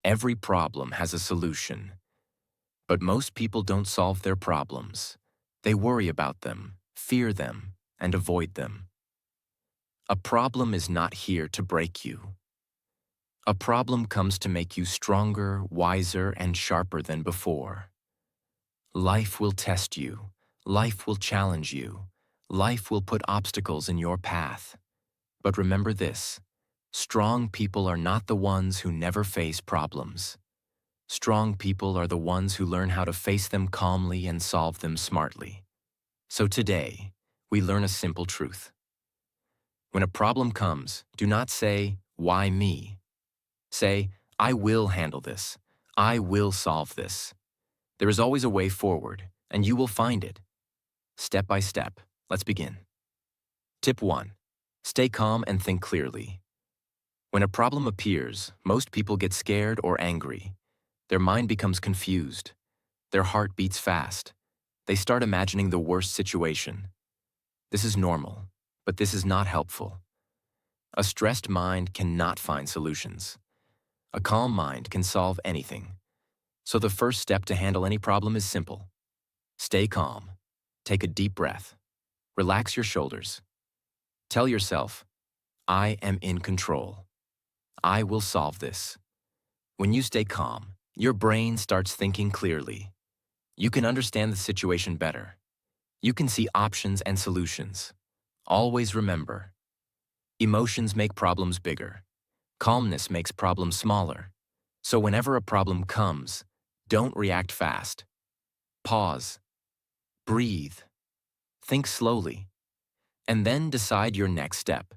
Every problem has a solution, but most people don't solve their problems. They worry about them, fear them, and avoid them. A problem is not here to break you. A problem comes to make you stronger, wiser, and sharper than before. Life will test you. Life will challenge you. Life will put obstacles in your path. But remember this: strong people are not the ones who never face problems. Strong people are the ones who learn how to face them calmly and solve them smartly. So today, we learn a simple truth. When a problem comes, do not say, "Why me?" Say, "I will handle this. I will solve this." There is always a way forward, and you will find it. Step by step, let's begin. Tip 1. Stay calm and think clearly. When a problem appears, most people get scared or angry. Their mind becomes confused. Their heart beats fast. They start imagining the worst situation. This is normal, but this is not helpful. A stressed mind cannot find solutions. A calm mind can solve anything. So the first step to handle any problem is simple. Stay calm. Take a deep breath. Relax your shoulders. Tell yourself, "I am in control. I will solve this." When you stay calm, your brain starts thinking clearly. You can understand the situation better. You can see options and solutions. Always remember, emotions make problems bigger. Calmness makes problems smaller. So whenever a problem comes, don't react fast. Pause. Breathe. Think slowly. And then decide your next step.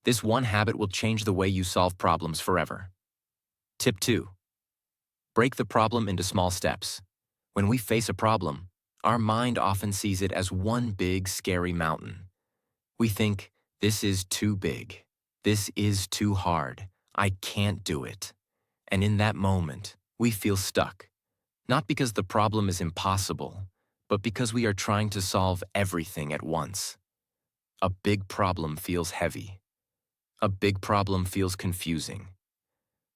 This one habit will change the way you solve problems forever. Tip 2. Break the problem into small steps. When we face a problem, our mind often sees it as one big, scary mountain. We think, "This is too big. This is too hard. I can't do it." And in that moment, we feel stuck. Not because the problem is impossible, but because we are trying to solve everything at once. A big problem feels heavy. A big problem feels confusing.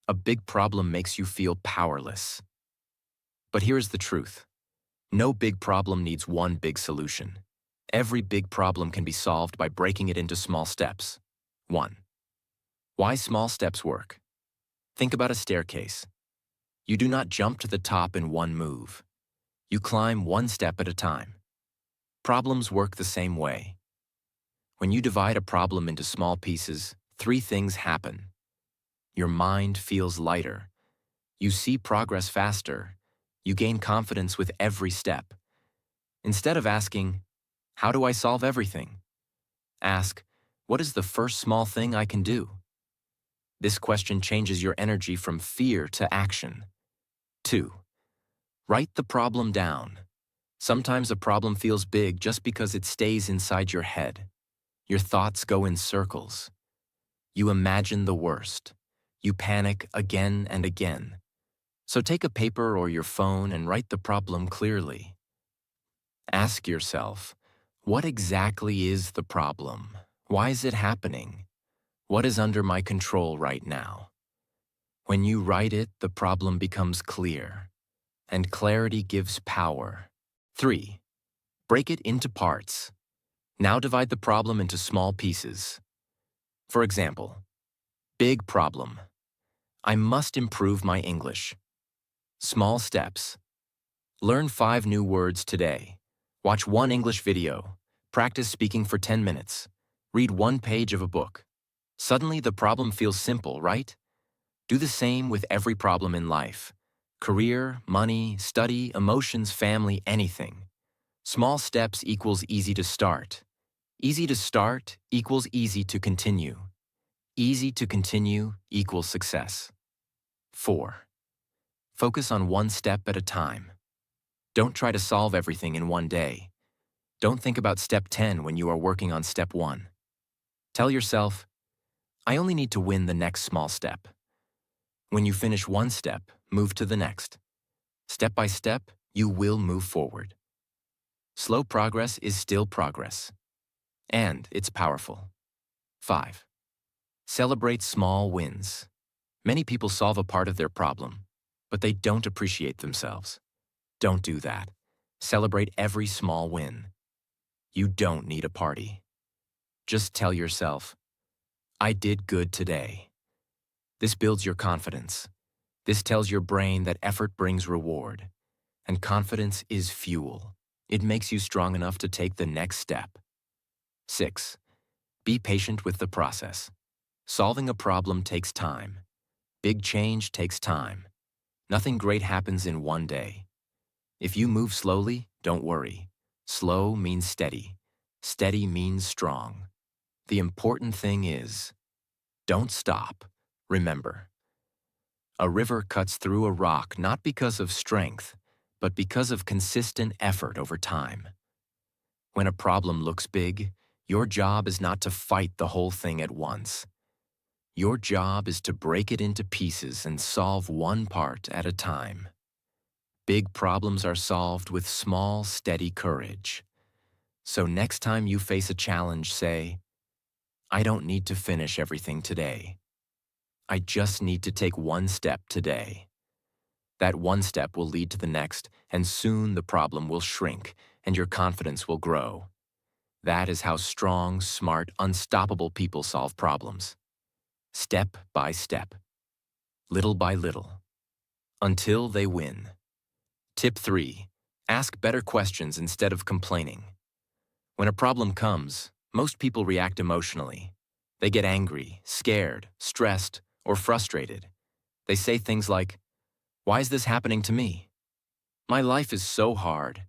A big problem makes you feel powerless. But here is the truth. No big problem needs one big solution. Every big problem can be solved by breaking it into small steps. 1. Why small steps work? Think about a staircase. You do not jump to the top in one move. You climb one step at a time. Problems work the same way. When you divide a problem into small pieces, 3 things happen. Your mind feels lighter. You see progress faster. You gain confidence with every step. Instead of asking, "How do I solve everything?" ask, "What is the first small thing I can do?" This question changes your energy from fear to action. 2. Write the problem down. Sometimes a problem feels big just because it stays inside your head. Your thoughts go in circles. You imagine the worst. You panic again and again. So take a paper or your phone and write the problem clearly. Ask yourself, what exactly is the problem? Why is it happening? What is under my control right now? When you write it, the problem becomes clear, and clarity gives power. 3. Break it into parts. Now divide the problem into small pieces. For example, big problem. I must improve my English. Small steps. Learn 5 new words today. Watch 1 English video. Practice speaking for 10 minutes. Read 1 page of a book. Suddenly the problem feels simple, right? Do the same with every problem in life. Career, money, study, emotions, family, anything. Small steps equals easy to start. Easy to start equals easy to continue. Easy to continue equals success. 4. Focus on one step at a time. Don't try to solve everything in one day. Don't think about step 10 when you are working on step 1. Tell yourself, "I only need to win the next small step." When you finish one step, move to the next. Step by step, you will move forward. Slow progress is still progress. And it's powerful. 5. Celebrate small wins. Many people solve a part of their problem, but they don't appreciate themselves. Don't do that. Celebrate every small win. You don't need a party. Just tell yourself, I did good today. This builds your confidence. This tells your brain that effort brings reward. And confidence is fuel. It makes you strong enough to take the next step. 6. Be patient with the process. Solving a problem takes time. Big change takes time. Nothing great happens in one day. If you move slowly, don't worry. Slow means steady. Steady means strong. The important thing is, don't stop. Remember, a river cuts through a rock not because of strength, but because of consistent effort over time. When a problem looks big, your job is not to fight the whole thing at once. Your job is to break it into pieces and solve one part at a time. Big problems are solved with small, steady courage. So next time you face a challenge, say, I don't need to finish everything today. I just need to take one step today. That one step will lead to the next, and soon the problem will shrink and your confidence will grow. That is how strong, smart, unstoppable people solve problems. Step by step, little by little, until they win. Tip 3. Ask better questions instead of complaining. When a problem comes, most people react emotionally. They get angry, scared, stressed, or frustrated. They say things like, why is this happening to me? My life is so hard.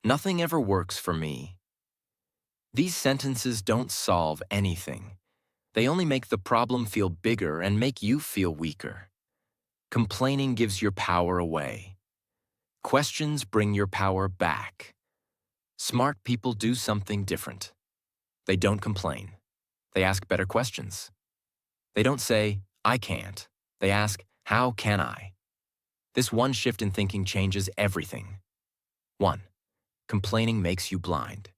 Nothing ever works for me. These sentences don't solve anything. They only make the problem feel bigger and make you feel weaker. Complaining gives your power away. Questions bring your power back. Smart people do something different. They don't complain. They ask better questions. They don't say, I can't. They ask, how can I? This one shift in thinking changes everything. 1. Complaining makes you blind.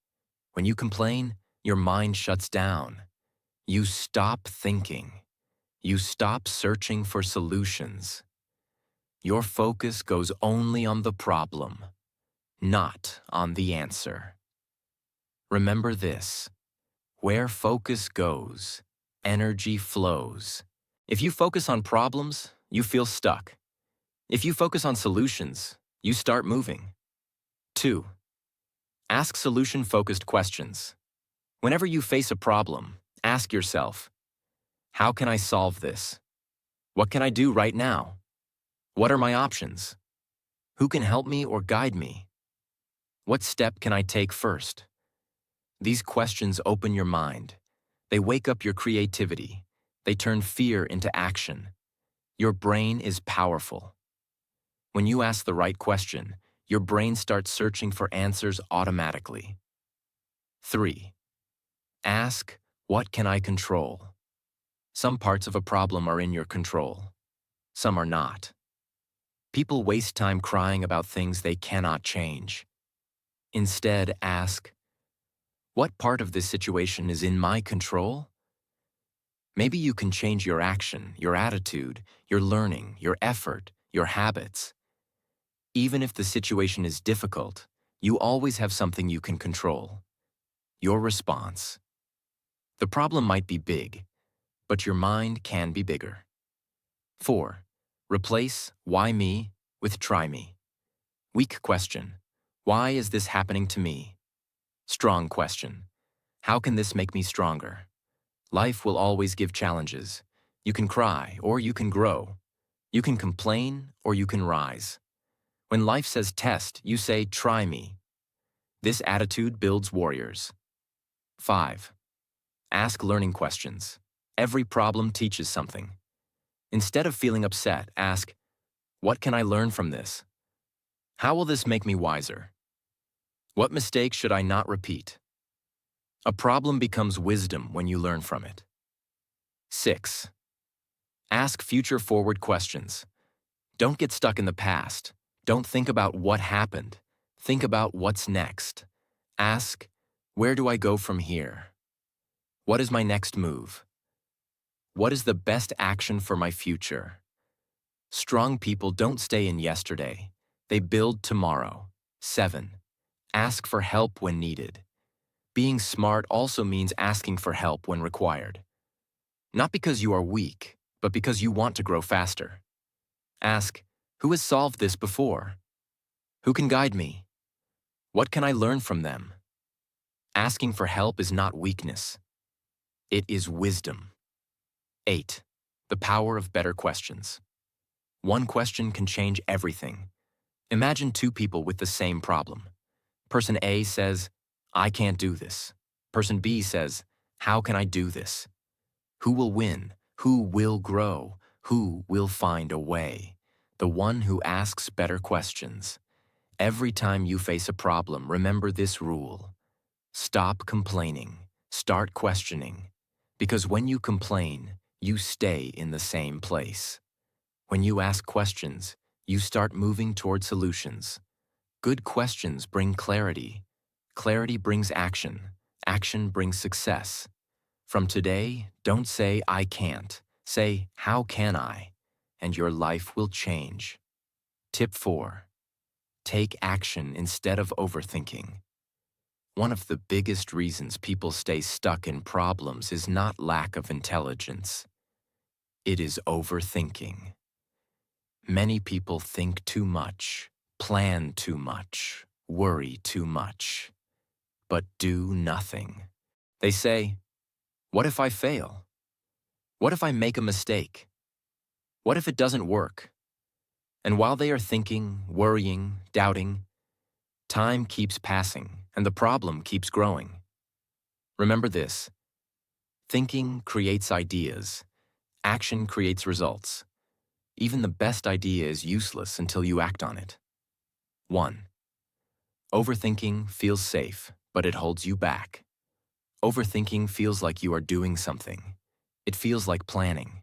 When you complain, your mind shuts down. You stop thinking. You stop searching for solutions. Your focus goes only on the problem, not on the answer. Remember this: where focus goes, energy flows. If you focus on problems, you feel stuck. If you focus on solutions, you start moving. 2. Ask solution-focused questions. Whenever you face a problem, ask yourself, how can I solve this? What can I do right now? What are my options? Who can help me or guide me? What step can I take first? These questions open your mind. They wake up your creativity. They turn fear into action. Your brain is powerful. When you ask the right question, your brain starts searching for answers automatically. 3. Ask, what can I control? Some parts of a problem are in your control. Some are not. People waste time crying about things they cannot change. Instead, ask, what part of this situation is in my control? Maybe you can change your action, your attitude, your learning, your effort, your habits. Even if the situation is difficult, you always have something you can control: your response. The problem might be big, but your mind can be bigger. 4. Replace why me with try me. Weak question: why is this happening to me? Strong question: how can this make me stronger? Life will always give challenges. You can cry or you can grow. You can complain or you can rise. When life says test, you say try me. This attitude builds warriors. 5. Ask learning questions. Every problem teaches something. Instead of feeling upset, ask, what can I learn from this? How will this make me wiser? What mistakes should I not repeat? A problem becomes wisdom when you learn from it. 6. Ask future-forward questions. Don't get stuck in the past. Don't think about what happened. Think about what's next. Ask, where do I go from here? What is my next move? What is the best action for my future? Strong people don't stay in yesterday. They build tomorrow. 7. Ask for help when needed. Being smart also means asking for help when required. Not because you are weak, but because you want to grow faster. Ask, who has solved this before? Who can guide me? What can I learn from them? Asking for help is not weakness. It is wisdom. 8. The power of better questions. One question can change everything. Imagine two people with the same problem. Person A says, I can't do this. Person B says, how can I do this? Who will win? Who will grow? Who will find a way? The one who asks better questions. Every time you face a problem, remember this rule. Stop complaining. Start questioning. Because when you complain, you stay in the same place. When you ask questions, you start moving toward solutions. Good questions bring clarity. Clarity brings action. Action brings success. From today, don't say, I can't. Say, how can I? And your life will change. Tip 4. Take action instead of overthinking. One of the biggest reasons people stay stuck in problems is not lack of intelligence. It is overthinking. Many people think too much, plan too much, worry too much, but do nothing. They say, what if I fail? What if I make a mistake? What if it doesn't work? And while they are thinking, worrying, doubting, time keeps passing and the problem keeps growing. Remember this: thinking creates ideas, action creates results. Even the best idea is useless until you act on it. 1. Overthinking feels safe, but it holds you back. Overthinking feels like you are doing something. It feels like planning.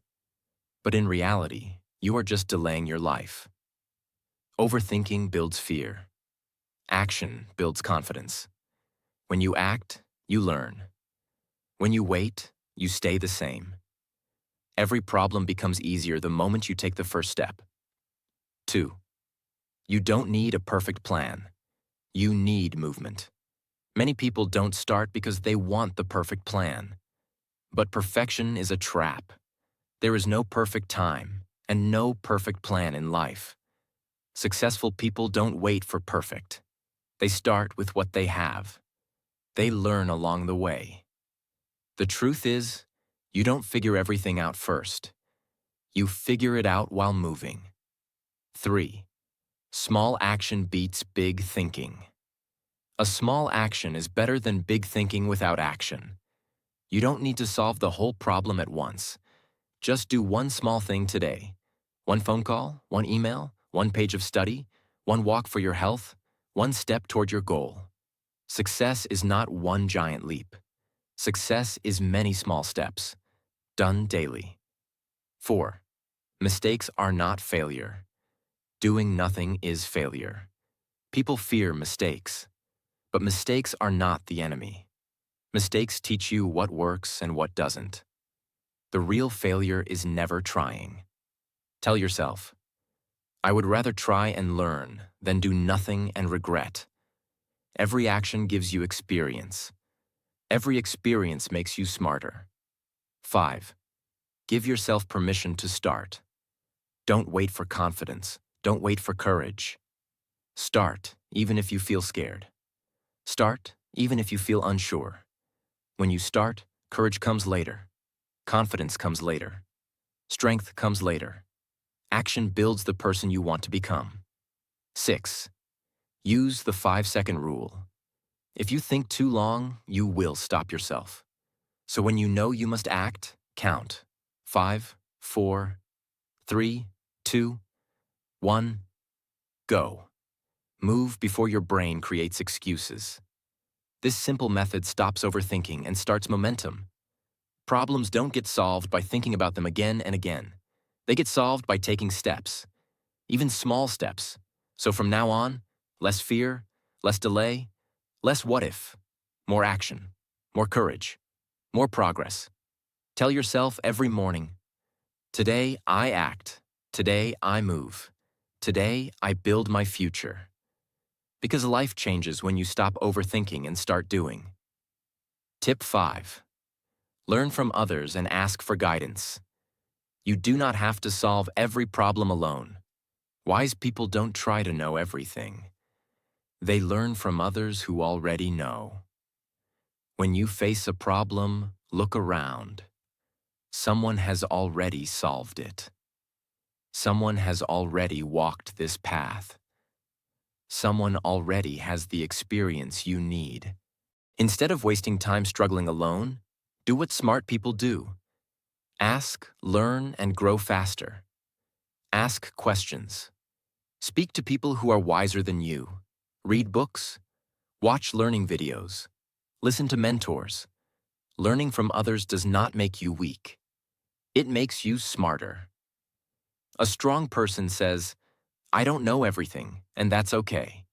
But in reality, you are just delaying your life. Overthinking builds fear. Action builds confidence. When you act, you learn. When you wait, you stay the same. Every problem becomes easier the moment you take the first step. 2. You don't need a perfect plan. You need movement. Many people don't start because they want the perfect plan. But perfection is a trap. There is no perfect time and no perfect plan in life. Successful people don't wait for perfect. They start with what they have. They learn along the way. The truth is, you don't figure everything out first. You figure it out while moving. 3. Small action beats big thinking. A small action is better than big thinking without action. You don't need to solve the whole problem at once. Just do one small thing today. One phone call, one email, one page of study, one walk for your health, one step toward your goal. Success is not one giant leap. Success is many small steps, done daily. 4. Mistakes are not failure. Doing nothing is failure. People fear mistakes. But mistakes are not the enemy. Mistakes teach you what works and what doesn't. The real failure is never trying. Tell yourself, I would rather try and learn than do nothing and regret. Every action gives you experience. Every experience makes you smarter. 5. Give yourself permission to start. Don't wait for confidence. Don't wait for courage. Start, even if you feel scared. Start, even if you feel unsure. When you start, courage comes later. Confidence comes later. Strength comes later. Action builds the person you want to become. 6. Use the 5-second rule. If you think too long, you will stop yourself. So when you know you must act, count. 5, 4, 3, 2, 1, go. Move before your brain creates excuses. This simple method stops overthinking and starts momentum. Problems don't get solved by thinking about them again and again. They get solved by taking steps, even small steps. So from now on, less fear, less delay, less what if, more action, more courage, more progress. Tell yourself every morning, today I act, Today, I move. Today, I build my future. Because life changes when you stop overthinking and start doing. Tip 5. Learn from others and ask for guidance. You do not have to solve every problem alone. Wise people don't try to know everything. They learn from others who already know. When you face a problem, look around. Someone has already solved it. Someone has already walked this path. Someone already has the experience you need. Instead of wasting time struggling alone, do what smart people do. Ask, learn, and grow faster. Ask questions. Speak to people who are wiser than you. Read books. Watch learning videos. Listen to mentors. Learning from others does not make you weak. It makes you smarter. A strong person says, "I don't know everything, and that's okay.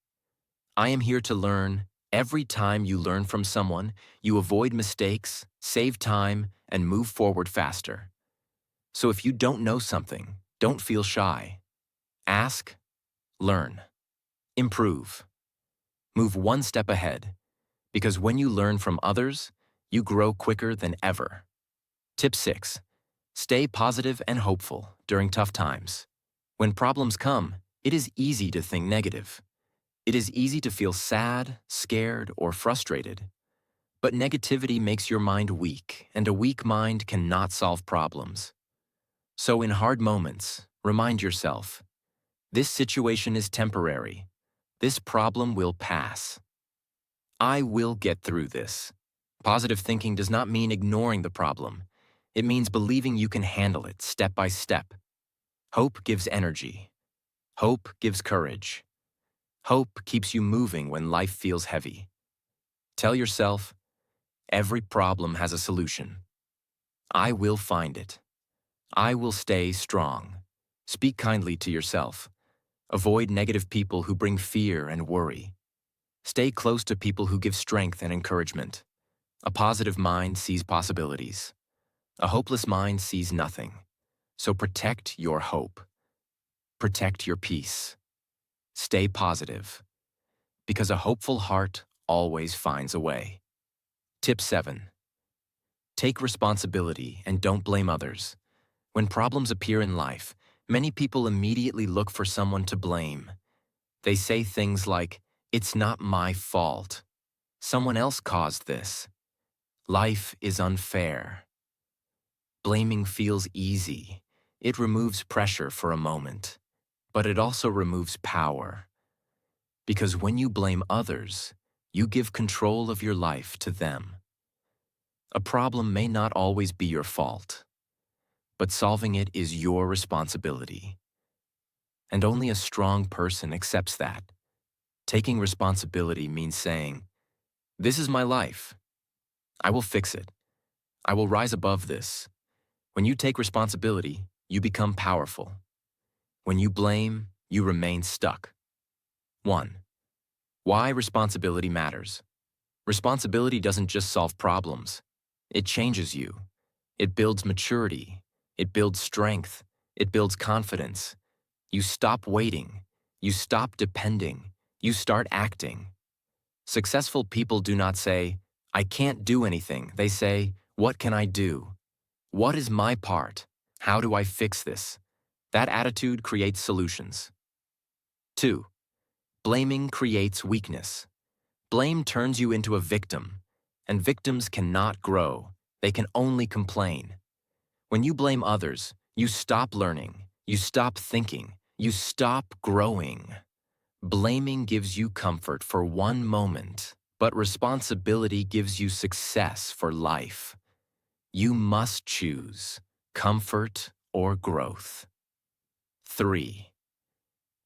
I am here to learn." Every time you learn from someone, you avoid mistakes, save time, and move forward faster. So if you don't know something, don't feel shy. Ask, learn, improve. Move one step ahead, because when you learn from others, you grow quicker than ever. Tip 6. Stay positive and hopeful during tough times. When problems come, it is easy to think negative. It is easy to feel sad, scared, or frustrated. But negativity makes your mind weak, and a weak mind cannot solve problems. So in hard moments, remind yourself, this situation is temporary. This problem will pass. I will get through this. Positive thinking does not mean ignoring the problem. It means believing you can handle it step by step. Hope gives energy. Hope gives courage. Hope keeps you moving when life feels heavy. Tell yourself, every problem has a solution. I will find it. I will stay strong. Speak kindly to yourself. Avoid negative people who bring fear and worry. Stay close to people who give strength and encouragement. A positive mind sees possibilities. A hopeless mind sees nothing. So protect your hope. Protect your peace. Stay positive. Because a hopeful heart always finds a way. Tip 7. Take responsibility and don't blame others. When problems appear in life, many people immediately look for someone to blame. They say things like, "It's not my fault. Someone else caused this. Life is unfair." Blaming feels easy. It removes pressure for a moment, but it also removes power. Because when you blame others, you give control of your life to them. A problem may not always be your fault, but solving it is your responsibility. And only a strong person accepts that. Taking responsibility means saying, "This is my life. I will fix it. I will rise above this." When you take responsibility, you become powerful. When you blame, you remain stuck. 1. Why responsibility matters. Responsibility doesn't just solve problems. It changes you. It builds maturity. It builds strength. It builds confidence. You stop waiting. You stop depending. You start acting. Successful people do not say, "I can't do anything." They say, "What can I do? What is my part? How do I fix this?" That attitude creates solutions. 2. Blaming creates weakness. Blame turns you into a victim, and victims cannot grow. They can only complain. When you blame others, you stop learning, you stop thinking, you stop growing. Blaming gives you comfort for one moment, but responsibility gives you success for life. You must choose comfort or growth. 3.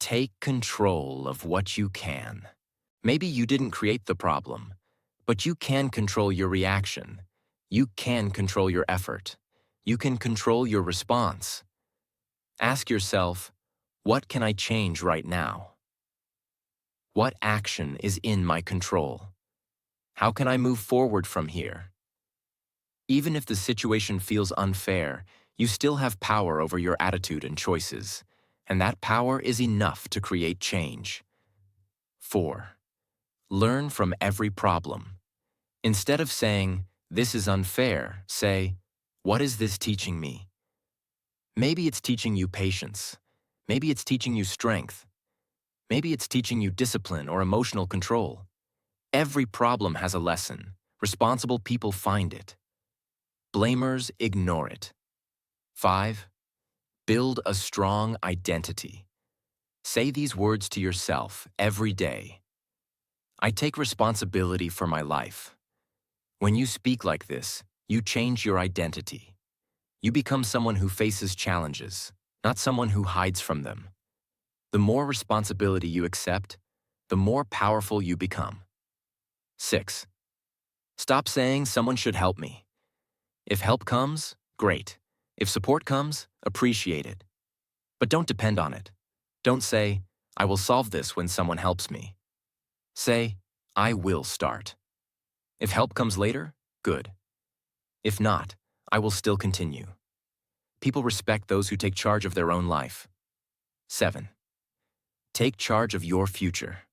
Take control of what you can. Maybe you didn't create the problem, but you can control your reaction. You can control your effort. You can control your response. Ask yourself, what can I change right now? What action is in my control? How can I move forward from here? Even if the situation feels unfair, you still have power over your attitude and choices. and that power is enough to create change. 4. Learn from every problem. Instead of saying, "This is unfair," say, "What is this teaching me?" Maybe it's teaching you patience. Maybe it's teaching you strength. Maybe it's teaching you discipline or emotional control. Every problem has a lesson. Responsible people find it. Blamers ignore it. 5. Build a strong identity. Say these words to yourself every day. I take responsibility for my life. When you speak like this, you change your identity. You become someone who faces challenges, not someone who hides from them. The more responsibility you accept, the more powerful you become. 6. Stop saying someone should help me. If help comes, great. If support comes, appreciate it. But don't depend on it. Don't say, "I will solve this when someone helps me." Say, "I will start." If help comes later, good. If not, I will still continue. People respect those who take charge of their own life. 7. Take charge of your future.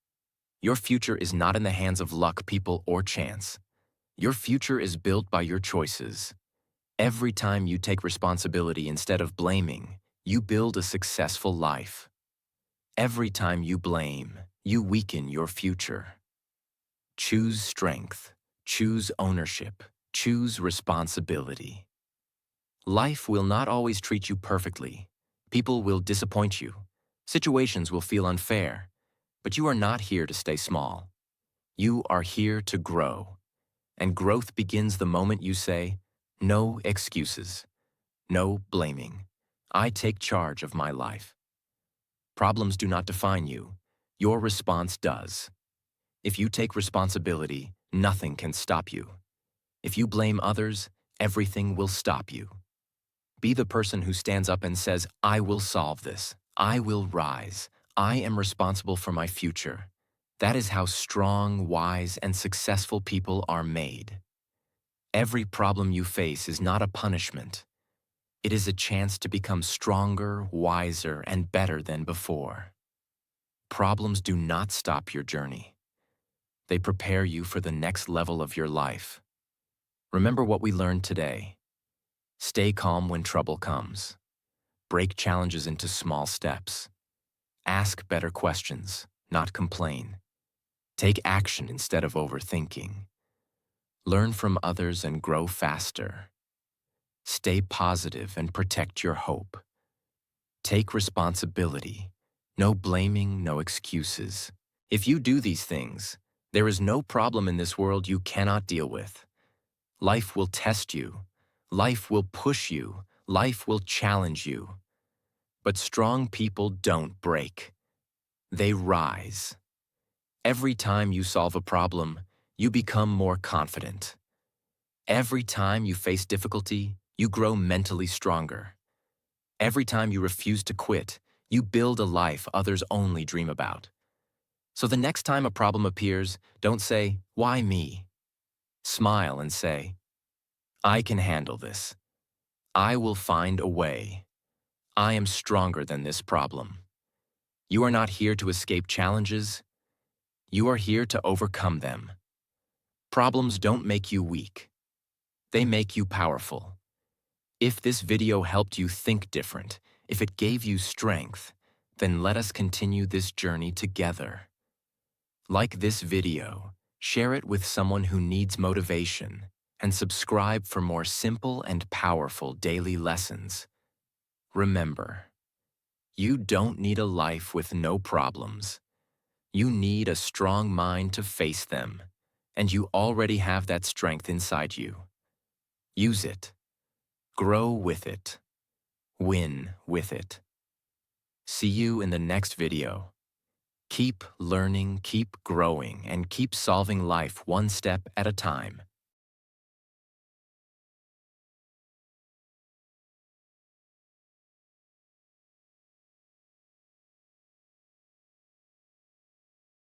Your future is not in the hands of luck, people, or chance. Your future is built by your choices. Every time you take responsibility instead of blaming, you build a successful life. Every time you blame, you weaken your future. Choose strength. Choose ownership. Choose responsibility. Life will not always treat you perfectly. People will disappoint you. Situations will feel unfair. But you are not here to stay small. You are here to grow. And growth begins the moment you say, "No excuses. No blaming. I take charge of my life." Problems do not define you. Your response does. If you take responsibility, nothing can stop you. If you blame others, everything will stop you. Be the person who stands up and says, "I will solve this. I will rise. I am responsible for my future." That is how strong, wise, and successful people are made. Every problem you face is not a punishment. It is a chance to become stronger, wiser, and better than before. Problems do not stop your journey. They prepare you for the next level of your life. Remember what we learned today. Stay calm when trouble comes. Break challenges into small steps. Ask better questions, not complain. Take action instead of overthinking. Learn from others and grow faster. Stay positive and protect your hope. Take responsibility. No blaming, no excuses. If you do these things, there is no problem in this world you cannot deal with. Life will test you. Life will push you. Life will challenge you. But strong people don't break. They rise. Every time you solve a problem, you become more confident. Every time you face difficulty, you grow mentally stronger. Every time you refuse to quit, you build a life others only dream about. So the next time a problem appears, don't say, "Why me?" Smile and say, "I can handle this. I will find a way. I am stronger than this problem." You are not here to escape challenges. You are here to overcome them. Problems don't make you weak. They make you powerful. If this video helped you think different, if it gave you strength, then let us continue this journey together. Like this video, share it with someone who needs motivation, and subscribe for more simple and powerful daily lessons. Remember, you don't need a life with no problems. You need a strong mind to face them, and you already have that strength inside you. Use it. Grow with it. Win with it. See you in the next video. Keep learning, keep growing, and keep solving life one step at a time.